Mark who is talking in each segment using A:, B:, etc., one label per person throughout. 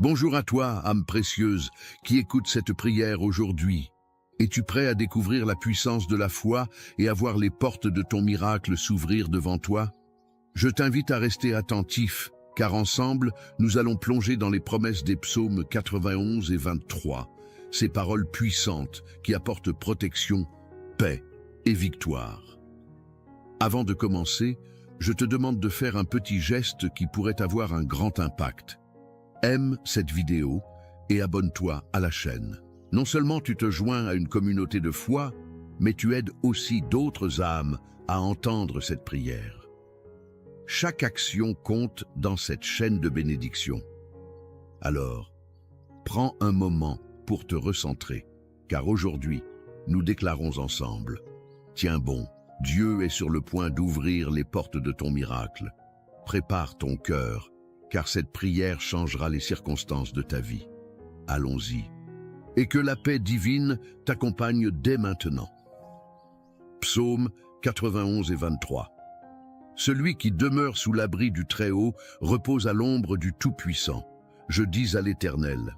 A: Bonjour à toi, âme précieuse, qui écoute cette prière aujourd'hui. Es-tu prêt à découvrir la puissance de la foi et à voir les portes de ton miracle s'ouvrir devant toi? Je t'invite à rester attentif, car ensemble, nous allons plonger dans les promesses des psaumes 91 et 23, ces paroles puissantes qui apportent protection, paix et victoire. Avant de commencer, je te demande de faire un petit geste qui pourrait avoir un grand impact. Aime cette vidéo et abonne-toi à la chaîne. Non seulement tu te joins à une communauté de foi, mais tu aides aussi d'autres âmes à entendre cette prière. Chaque action compte dans cette chaîne de bénédiction. Alors, prends un moment pour te recentrer, car aujourd'hui, nous déclarons ensemble. Tiens bon, Dieu est sur le point d'ouvrir les portes de ton miracle. Prépare ton cœur, car cette prière changera les circonstances de ta vie. Allons-y. Et que la paix divine t'accompagne dès maintenant. Psaume 91 et 23. Celui qui demeure sous l'abri du Très-Haut repose à l'ombre du Tout-Puissant. Je dis à l'Éternel,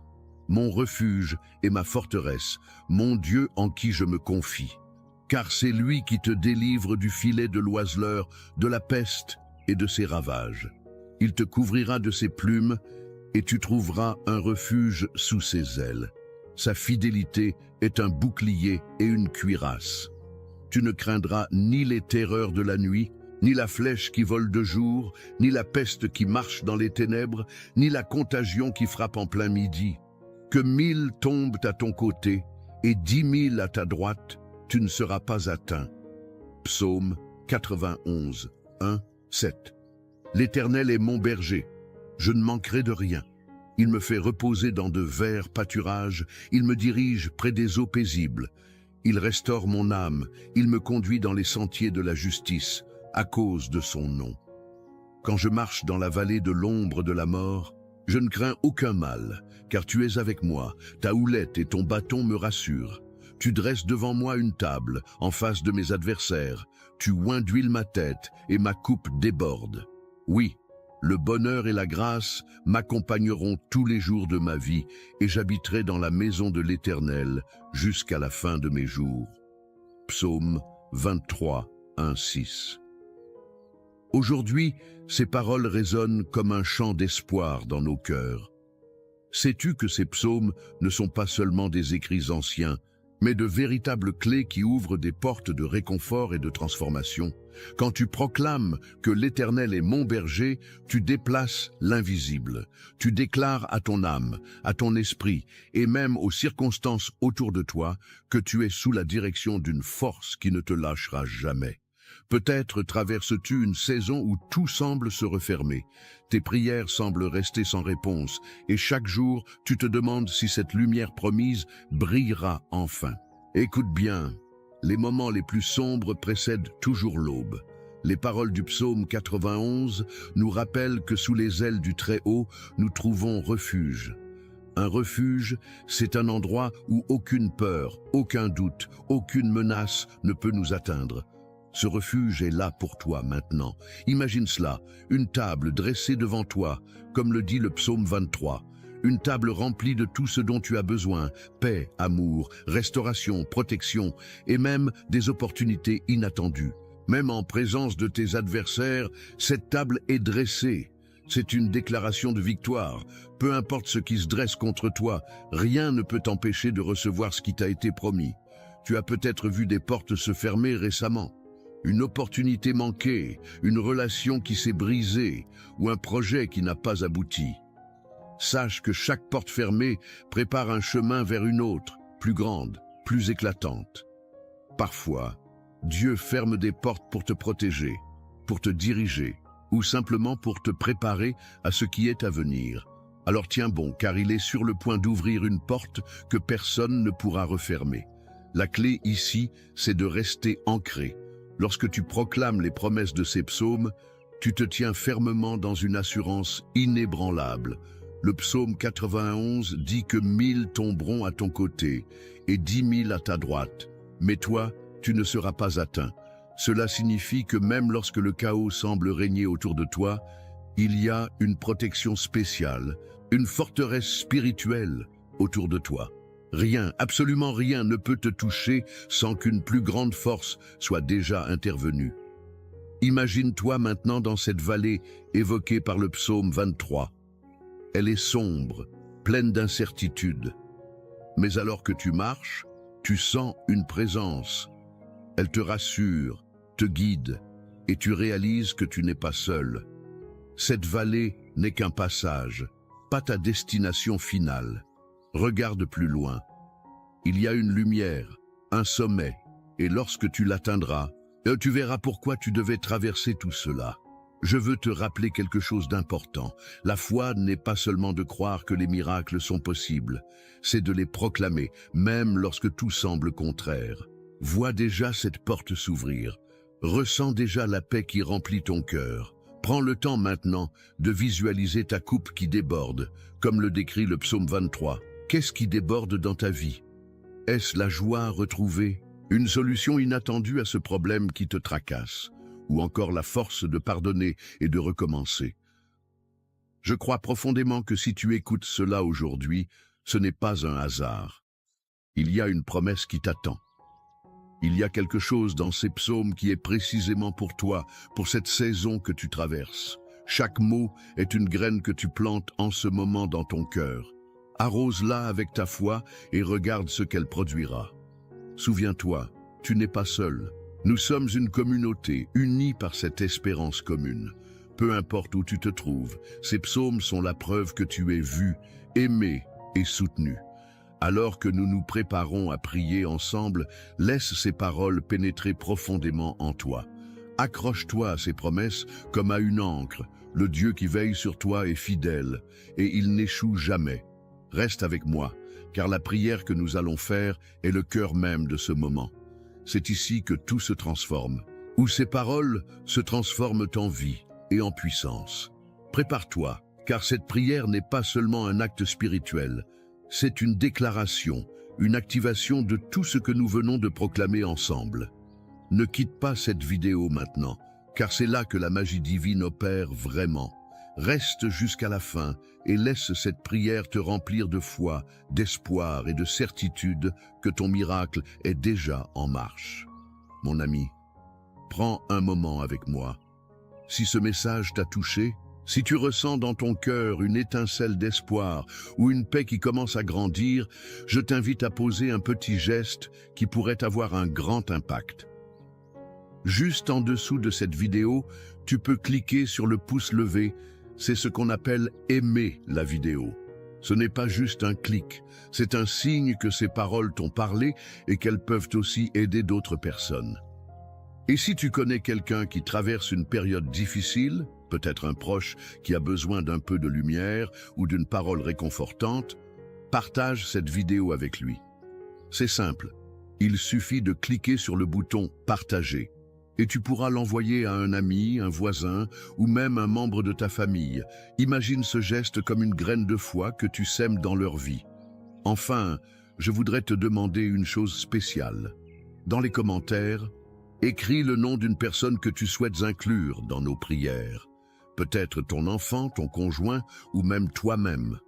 A: mon refuge et ma forteresse, mon Dieu en qui je me confie. Car c'est lui qui te délivre du filet de l'oiseleur, de la peste et de ses ravages. Il te couvrira de ses plumes, et tu trouveras un refuge sous ses ailes. Sa fidélité est un bouclier et une cuirasse. Tu ne craindras ni les terreurs de la nuit, ni la flèche qui vole de jour, ni la peste qui marche dans les ténèbres, ni la contagion qui frappe en plein midi. Que 1000 tombent à ton côté, et 10 000 à ta droite, tu ne seras pas atteint. Psaume 91, 1, 7. L'Éternel est mon berger, je ne manquerai de rien. Il me fait reposer dans de verts pâturages, il me dirige près des eaux paisibles. Il restaure mon âme, il me conduit dans les sentiers de la justice, à cause de son nom. Quand je marche dans la vallée de l'ombre de la mort, je ne crains aucun mal, car tu es avec moi, ta houlette et ton bâton me rassurent. Tu dresses devant moi une table, en face de mes adversaires, tu oins d'huile ma tête et ma coupe déborde. Oui, le bonheur et la grâce m'accompagneront tous les jours de ma vie et j'habiterai dans la maison de l'Éternel jusqu'à la fin de mes jours. Psaume 23, 1, 6. Aujourd'hui, ces paroles résonnent comme un chant d'espoir dans nos cœurs. Sais-tu que ces psaumes ne sont pas seulement des écrits anciens, mais de véritables clés qui ouvrent des portes de réconfort et de transformation? Quand tu proclames que l'Éternel est mon berger, tu déplaces l'invisible. Tu déclares à ton âme, à ton esprit et même aux circonstances autour de toi que tu es sous la direction d'une force qui ne te lâchera jamais. Peut-être traverses-tu une saison où tout semble se refermer. Tes prières semblent rester sans réponse et chaque jour, tu te demandes si cette lumière promise brillera enfin. Écoute bien, les moments les plus sombres précèdent toujours l'aube. Les paroles du psaume 91 nous rappellent que sous les ailes du Très-Haut, nous trouvons refuge. Un refuge, c'est un endroit où aucune peur, aucun doute, aucune menace ne peut nous atteindre. Ce refuge est là pour toi maintenant. Imagine cela, une table dressée devant toi, comme le dit le psaume 23. Une table remplie de tout ce dont tu as besoin, paix, amour, restauration, protection et même des opportunités inattendues. Même en présence de tes adversaires, cette table est dressée. C'est une déclaration de victoire. Peu importe ce qui se dresse contre toi, rien ne peut t'empêcher de recevoir ce qui t'a été promis. Tu as peut-être vu des portes se fermer récemment. Une opportunité manquée, une relation qui s'est brisée ou un projet qui n'a pas abouti. Sache que chaque porte fermée prépare un chemin vers une autre, plus grande, plus éclatante. Parfois, Dieu ferme des portes pour te protéger, pour te diriger ou simplement pour te préparer à ce qui est à venir. Alors tiens bon, car il est sur le point d'ouvrir une porte que personne ne pourra refermer. La clé ici, c'est de rester ancré. Lorsque tu proclames les promesses de ces psaumes, tu te tiens fermement dans une assurance inébranlable. Le psaume 91 dit que 1000 tomberont à ton côté et 10 000 à ta droite. Mais toi, tu ne seras pas atteint. Cela signifie que même lorsque le chaos semble régner autour de toi, Il y a une protection spéciale, une forteresse spirituelle autour de toi. Rien, absolument rien ne peut te toucher sans qu'une plus grande force soit déjà intervenue. Imagine-toi maintenant dans cette vallée évoquée par le psaume 23. Elle est sombre, pleine d'incertitudes. Mais alors que tu marches, tu sens une présence. Elle te rassure, te guide, et tu réalises que tu n'es pas seul. Cette vallée n'est qu'un passage, pas ta destination finale. Regarde plus loin. Il y a une lumière, un sommet, et lorsque tu l'atteindras, tu verras pourquoi tu devais traverser tout cela. Je veux te rappeler quelque chose d'important. La foi n'est pas seulement de croire que les miracles sont possibles, c'est de les proclamer, même lorsque tout semble contraire. Vois déjà cette porte s'ouvrir. Ressens déjà la paix qui remplit ton cœur. Prends le temps maintenant de visualiser ta coupe qui déborde, comme le décrit le psaume 23. Qu'est-ce qui déborde dans ta vie? Est-ce la joie retrouvée, une solution inattendue à ce problème qui te tracasse, ou encore la force de pardonner et de recommencer? Je crois profondément que si tu écoutes cela aujourd'hui, ce n'est pas un hasard. Il y a une promesse qui t'attend. Il y a quelque chose dans ces psaumes qui est précisément pour toi, pour cette saison que tu traverses. Chaque mot est une graine que tu plantes en ce moment dans ton cœur. Arrose-la avec ta foi et regarde ce qu'elle produira. Souviens-toi, tu n'es pas seul. Nous sommes une communauté, unie par cette espérance commune. Peu importe où tu te trouves, ces psaumes sont la preuve que tu es vu, aimé et soutenu. Alors que nous nous préparons à prier ensemble, laisse ces paroles pénétrer profondément en toi. Accroche-toi à ces promesses comme à une ancre. Le Dieu qui veille sur toi est fidèle, et il n'échoue jamais. Reste avec moi, car la prière que nous allons faire est le cœur même de ce moment. C'est ici que tout se transforme, où ces paroles se transforment en vie et en puissance. Prépare-toi, car cette prière n'est pas seulement un acte spirituel, c'est une déclaration, une activation de tout ce que nous venons de proclamer ensemble. Ne quitte pas cette vidéo maintenant, car c'est là que la magie divine opère vraiment. Reste jusqu'à la fin et laisse cette prière te remplir de foi, d'espoir et de certitude que ton miracle est déjà en marche. Mon ami, prends un moment avec moi. Si ce message t'a touché, si tu ressens dans ton cœur une étincelle d'espoir ou une paix qui commence à grandir, je t'invite à poser un petit geste qui pourrait avoir un grand impact. Juste en dessous de cette vidéo, tu peux cliquer sur le pouce levé. C'est ce qu'on appelle aimer la vidéo. Ce n'est pas juste un clic, c'est un signe que ces paroles t'ont parlé et qu'elles peuvent aussi aider d'autres personnes. Et si tu connais quelqu'un qui traverse une période difficile, peut-être un proche qui a besoin d'un peu de lumière ou d'une parole réconfortante, partage cette vidéo avec lui. C'est simple, il suffit de cliquer sur le bouton « Partager » et tu pourras l'envoyer à un ami, un voisin ou même un membre de ta famille. Imagine ce geste comme une graine de foi que tu sèmes dans leur vie. Enfin, je voudrais te demander une chose spéciale. Dans les commentaires, écris le nom d'une personne que tu souhaites inclure dans nos prières. Peut-être ton enfant, ton conjoint ou même toi-même.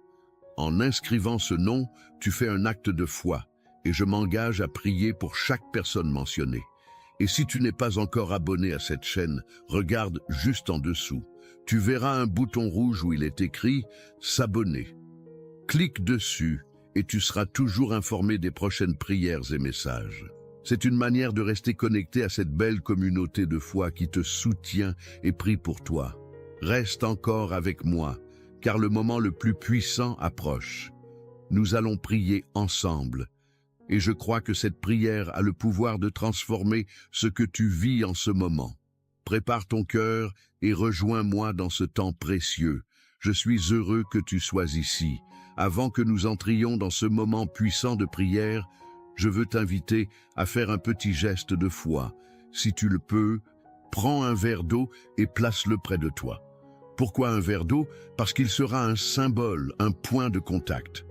A: En inscrivant ce nom, tu fais un acte de foi et je m'engage à prier pour chaque personne mentionnée. Et si tu n'es pas encore abonné à cette chaîne, regarde juste en dessous. Tu verras un bouton rouge où il est écrit « S'abonner ». Clique dessus et tu seras toujours informé des prochaines prières et messages. C'est une manière de rester connecté à cette belle communauté de foi qui te soutient et prie pour toi. Reste encore avec moi, car le moment le plus puissant approche. Nous allons prier ensemble. Et je crois que cette prière a le pouvoir de transformer ce que tu vis en ce moment. Prépare ton cœur et rejoins-moi dans ce temps précieux. Je suis heureux que tu sois ici. Avant que nous entrions dans ce moment puissant de prière, je veux t'inviter à faire un petit geste de foi. Si tu le peux, prends un verre d'eau et place-le près de toi. Pourquoi un verre d'eau? Parce qu'il sera un symbole, un point de contact.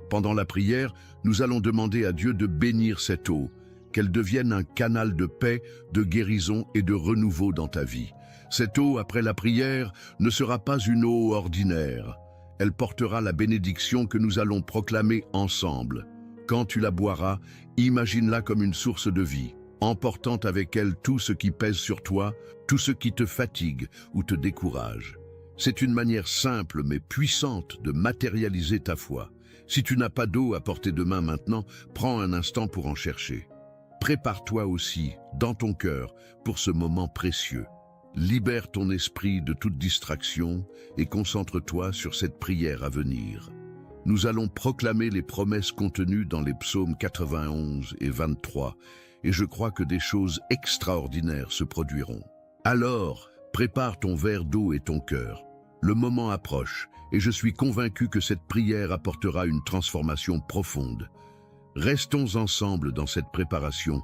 A: Pendant la prière, nous allons demander à Dieu de bénir cette eau, qu'elle devienne un canal de paix, de guérison et de renouveau dans ta vie. Cette eau après la prière ne sera pas une eau ordinaire. Elle portera la bénédiction que nous allons proclamer ensemble. Quand tu la boiras, imagine-la comme une source de vie, emportant avec elle tout ce qui pèse sur toi, tout ce qui te fatigue ou te décourage. C'est une manière simple mais puissante de matérialiser ta foi. Si tu n'as pas d'eau à portée de main maintenant, prends un instant pour en chercher. Prépare-toi aussi, dans ton cœur, pour ce moment précieux. Libère ton esprit de toute distraction et concentre-toi sur cette prière à venir. Nous allons proclamer les promesses contenues dans les psaumes 91 et 23, et je crois que des choses extraordinaires se produiront. Alors, prépare ton verre d'eau et ton cœur. Le moment approche, et je suis convaincu que cette prière apportera une transformation profonde. Restons ensemble dans cette préparation,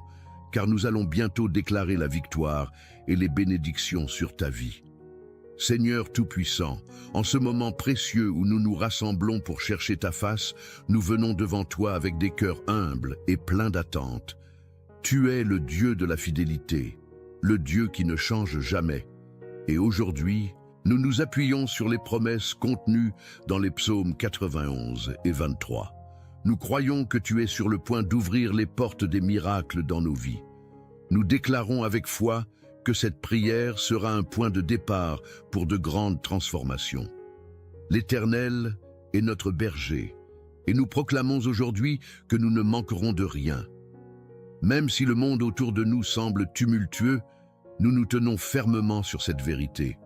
A: car nous allons bientôt déclarer la victoire et les bénédictions sur ta vie. Seigneur Tout-Puissant, en ce moment précieux où nous nous rassemblons pour chercher ta face, nous venons devant toi avec des cœurs humbles et pleins d'attente. Tu es le Dieu de la fidélité, le Dieu qui ne change jamais. Et aujourd'hui, nous nous appuyons sur les promesses contenues dans les psaumes 91 et 23. Nous croyons que tu es sur le point d'ouvrir les portes des miracles dans nos vies. Nous déclarons avec foi que cette prière sera un point de départ pour de grandes transformations. L'Éternel est notre berger, et nous proclamons aujourd'hui que nous ne manquerons de rien. Même si le monde autour de nous semble tumultueux, nous nous tenons fermement sur cette vérité.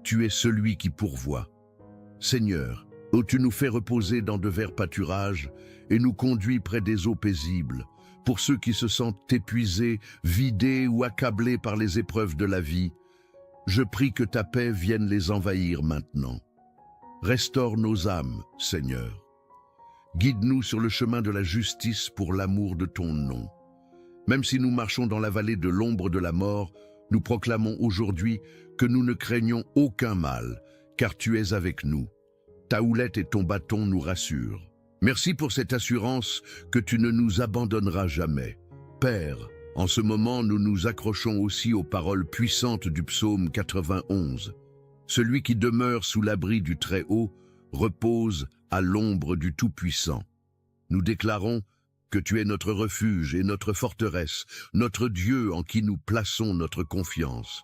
A: Tu es celui qui pourvoit. Seigneur, ô tu nous fais reposer dans de verts pâturages et nous conduis près des eaux paisibles. Pour ceux qui se sentent épuisés, vidés ou accablés par les épreuves de la vie, je prie que ta paix vienne les envahir maintenant. Restaure nos âmes, Seigneur. Guide-nous sur le chemin de la justice pour l'amour de ton nom. Même si nous marchons dans la vallée de l'ombre de la mort, nous proclamons aujourd'hui que nous ne craignons aucun mal, car tu es avec nous. Ta houlette et ton bâton nous rassurent. Merci pour cette assurance que tu ne nous abandonneras jamais. Père, en ce moment, nous nous accrochons aussi aux paroles puissantes du psaume 91. Celui qui demeure sous l'abri du Très-Haut repose à l'ombre du Tout-Puissant. Nous déclarons que tu es notre refuge et notre forteresse, notre Dieu en qui nous plaçons notre confiance.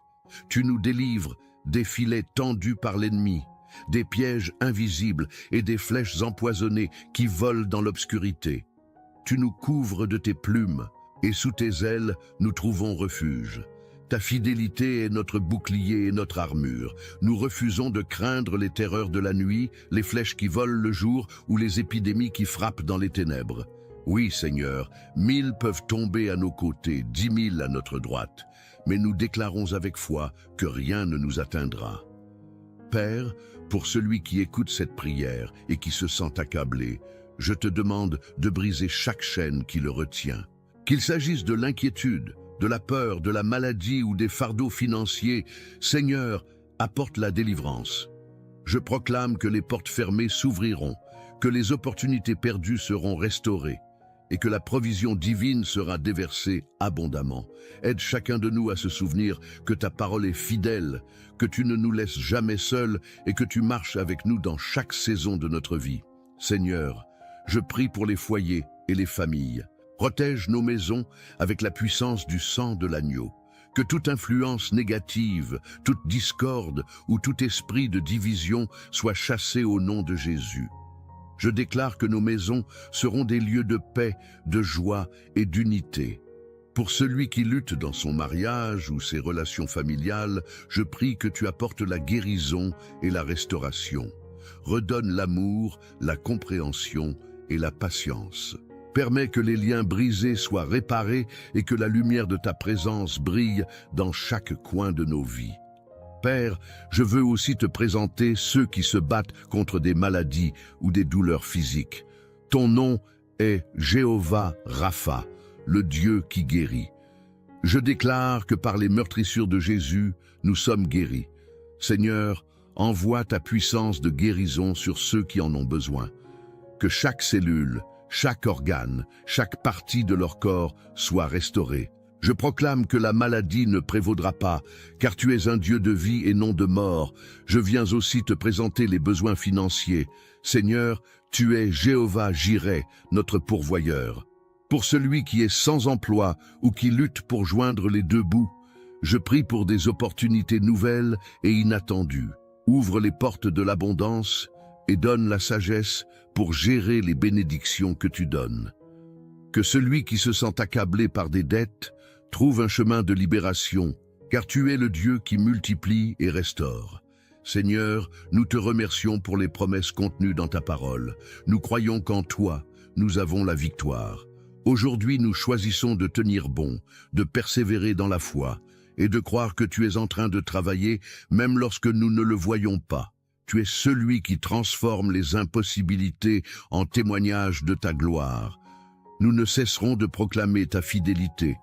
A: Tu nous délivres des filets tendus par l'ennemi, des pièges invisibles et des flèches empoisonnées qui volent dans l'obscurité. Tu nous couvres de tes plumes, et sous tes ailes, nous trouvons refuge. Ta fidélité est notre bouclier et notre armure. Nous refusons de craindre les terreurs de la nuit, les flèches qui volent le jour ou les épidémies qui frappent dans les ténèbres. Oui, Seigneur, 1000 peuvent tomber à nos côtés, 10 000 à notre droite, mais nous déclarons avec foi que rien ne nous atteindra. Père, pour celui qui écoute cette prière et qui se sent accablé, je te demande de briser chaque chaîne qui le retient. Qu'il s'agisse de l'inquiétude, de la peur, de la maladie ou des fardeaux financiers, Seigneur, apporte la délivrance. Je proclame que les portes fermées s'ouvriront, que les opportunités perdues seront restaurées et que la provision divine sera déversée abondamment. Aide chacun de nous à se souvenir que ta parole est fidèle, que tu ne nous laisses jamais seuls et que tu marches avec nous dans chaque saison de notre vie. Seigneur, je prie pour les foyers et les familles. Protège nos maisons avec la puissance du sang de l'agneau. Que toute influence négative, toute discorde ou tout esprit de division soit chassé au nom de Jésus. Je déclare que nos maisons seront des lieux de paix, de joie et d'unité. Pour celui qui lutte dans son mariage ou ses relations familiales, je prie que tu apportes la guérison et la restauration. Redonne l'amour, la compréhension et la patience. Permets que les liens brisés soient réparés et que la lumière de ta présence brille dans chaque coin de nos vies. Père, je veux aussi te présenter ceux qui se battent contre des maladies ou des douleurs physiques. Ton nom est Jéhovah Rapha, le Dieu qui guérit. Je déclare que par les meurtrissures de Jésus, nous sommes guéris. Seigneur, envoie ta puissance de guérison sur ceux qui en ont besoin. Que chaque cellule, chaque organe, chaque partie de leur corps soit restaurée. Je proclame que la maladie ne prévaudra pas, car tu es un Dieu de vie et non de mort. Je viens aussi te présenter les besoins financiers. Seigneur, tu es Jéhovah Jireh, notre pourvoyeur. Pour celui qui est sans emploi ou qui lutte pour joindre les deux bouts, je prie pour des opportunités nouvelles et inattendues. Ouvre les portes de l'abondance et donne la sagesse pour gérer les bénédictions que tu donnes. Que celui qui se sent accablé par des dettes trouve un chemin de libération, car tu es le Dieu qui multiplie et restaure. Seigneur, nous te remercions pour les promesses contenues dans ta parole. Nous croyons qu'en toi, nous avons la victoire. Aujourd'hui, nous choisissons de tenir bon, de persévérer dans la foi et de croire que tu es en train de travailler même lorsque nous ne le voyons pas. Tu es celui qui transforme les impossibilités en témoignage de ta gloire. Nous ne cesserons de proclamer ta fidélité.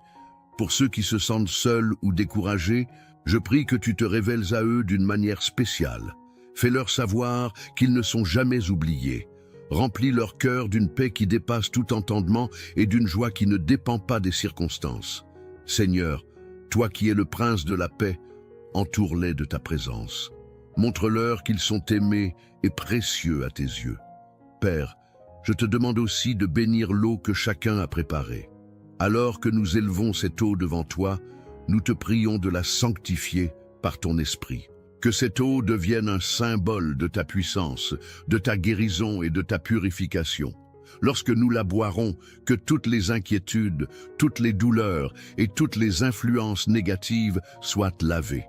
A: Pour ceux qui se sentent seuls ou découragés, je prie que tu te révèles à eux d'une manière spéciale. Fais-leur savoir qu'ils ne sont jamais oubliés. Remplis leur cœur d'une paix qui dépasse tout entendement et d'une joie qui ne dépend pas des circonstances. Seigneur, toi qui es le prince de la paix, entoure-les de ta présence. Montre-leur qu'ils sont aimés et précieux à tes yeux. Père, je te demande aussi de bénir l'eau que chacun a préparée. Alors que nous élevons cette eau devant toi, nous te prions de la sanctifier par ton esprit. Que cette eau devienne un symbole de ta puissance, de ta guérison et de ta purification. Lorsque nous la boirons, que toutes les inquiétudes, toutes les douleurs et toutes les influences négatives soient lavées.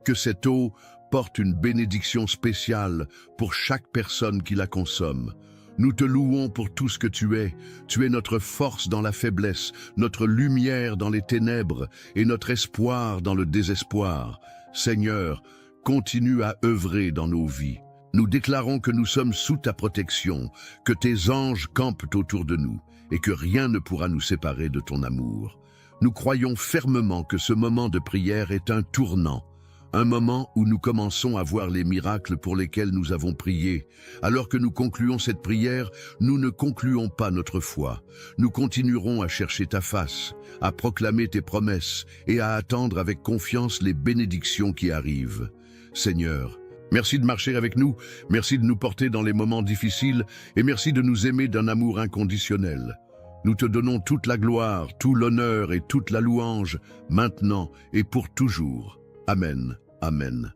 A: Que cette eau porte une bénédiction spéciale pour chaque personne qui la consomme. Nous te louons pour tout ce que tu es. Tu es notre force dans la faiblesse, notre lumière dans les ténèbres et notre espoir dans le désespoir. Seigneur, continue à œuvrer dans nos vies. Nous déclarons que nous sommes sous ta protection, que tes anges campent autour de nous et que rien ne pourra nous séparer de ton amour. Nous croyons fermement que ce moment de prière est un tournant, un moment où nous commençons à voir les miracles pour lesquels nous avons prié. Alors que nous concluons cette prière, nous ne concluons pas notre foi. Nous continuerons à chercher ta face, à proclamer tes promesses et à attendre avec confiance les bénédictions qui arrivent. Seigneur, merci de marcher avec nous, merci de nous porter dans les moments difficiles et merci de nous aimer d'un amour inconditionnel. Nous te donnons toute la gloire, tout l'honneur et toute la louange, maintenant et pour toujours. Amen. Amen.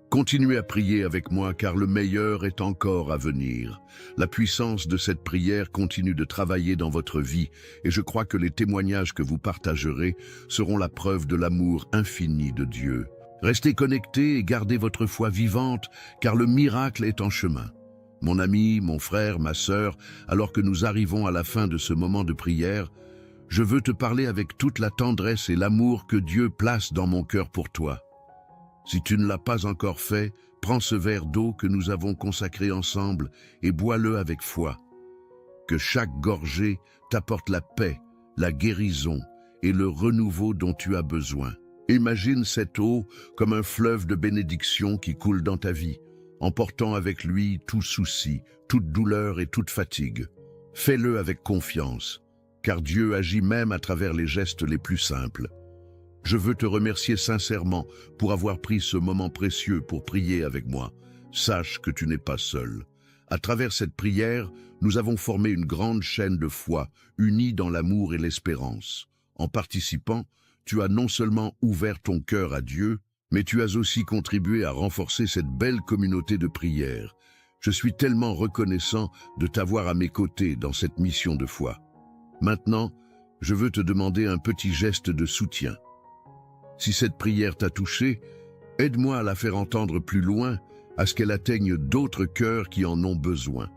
A: Continuez à prier avec moi car le meilleur est encore à venir. La puissance de cette prière continue de travailler dans votre vie et je crois que les témoignages que vous partagerez seront la preuve de l'amour infini de Dieu. Restez connectés et gardez votre foi vivante car le miracle est en chemin. Mon ami, mon frère, ma sœur, alors que nous arrivons à la fin de ce moment de prière, je veux te parler avec toute la tendresse et l'amour que Dieu place dans mon cœur pour toi. Si tu ne l'as pas encore fait, prends ce verre d'eau que nous avons consacré ensemble et bois-le avec foi. Que chaque gorgée t'apporte la paix, la guérison et le renouveau dont tu as besoin. Imagine cette eau comme un fleuve de bénédiction qui coule dans ta vie, emportant avec lui tout souci, toute douleur et toute fatigue. Fais-le avec confiance, car Dieu agit même à travers les gestes les plus simples. Je veux te remercier sincèrement pour avoir pris ce moment précieux pour prier avec moi. Sache que tu n'es pas seul. À travers cette prière, nous avons formé une grande chaîne de foi, unie dans l'amour et l'espérance. En participant, tu as non seulement ouvert ton cœur à Dieu, mais tu as aussi contribué à renforcer cette belle communauté de prière. Je suis tellement reconnaissant de t'avoir à mes côtés dans cette mission de foi. Maintenant, je veux te demander un petit geste de soutien. Si cette prière t'a touché, aide-moi à la faire entendre plus loin, à ce qu'elle atteigne d'autres cœurs qui en ont besoin.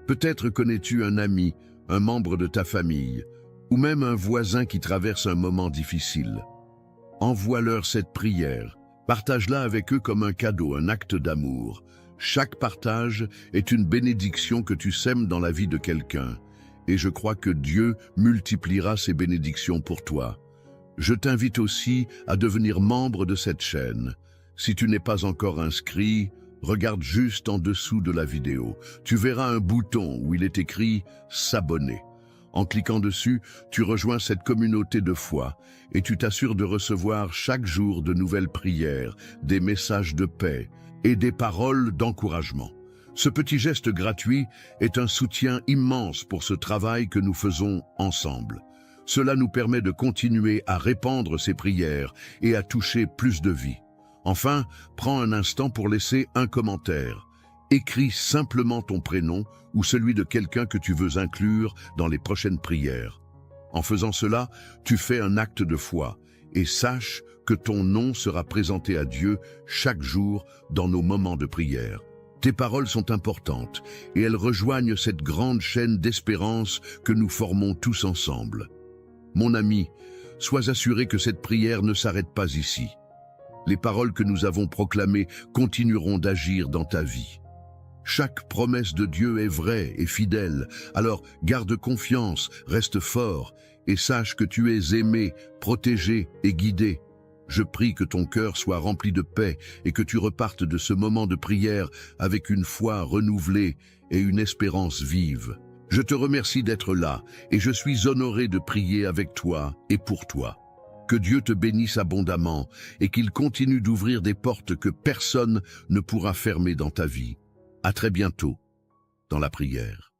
A: Peut-être connais-tu un ami, un membre de ta famille, ou même un voisin qui traverse un moment difficile. Envoie-leur cette prière, partage-la avec eux comme un cadeau, un acte d'amour. Chaque partage est une bénédiction que tu sèmes dans la vie de quelqu'un, et je crois que Dieu multipliera ces bénédictions pour toi. Je t'invite aussi à devenir membre de cette chaîne. Si tu n'es pas encore inscrit, regarde juste en dessous de la vidéo. Tu verras un bouton où il est écrit « S'abonner ». En cliquant dessus, tu rejoins cette communauté de foi et tu t'assures de recevoir chaque jour de nouvelles prières, des messages de paix et des paroles d'encouragement. Ce petit geste gratuit est un soutien immense pour ce travail que nous faisons ensemble. Cela nous permet de continuer à répandre ces prières et à toucher plus de vies. Enfin, prends un instant pour laisser un commentaire. Écris simplement ton prénom ou celui de quelqu'un que tu veux inclure dans les prochaines prières. En faisant cela, tu fais un acte de foi et sache que ton nom sera présenté à Dieu chaque jour dans nos moments de prière. Tes paroles sont importantes et elles rejoignent cette grande chaîne d'espérance que nous formons tous ensemble. Mon ami, sois assuré que cette prière ne s'arrête pas ici. Les paroles que nous avons proclamées continueront d'agir dans ta vie. Chaque promesse de Dieu est vraie et fidèle, alors garde confiance, reste fort et sache que tu es aimé, protégé et guidé. Je prie que ton cœur soit rempli de paix et que tu repartes de ce moment de prière avec une foi renouvelée et une espérance vive. Je te remercie d'être là et je suis honoré de prier avec toi et pour toi. Que Dieu te bénisse abondamment et qu'il continue d'ouvrir des portes que personne ne pourra fermer dans ta vie. À très bientôt dans la prière.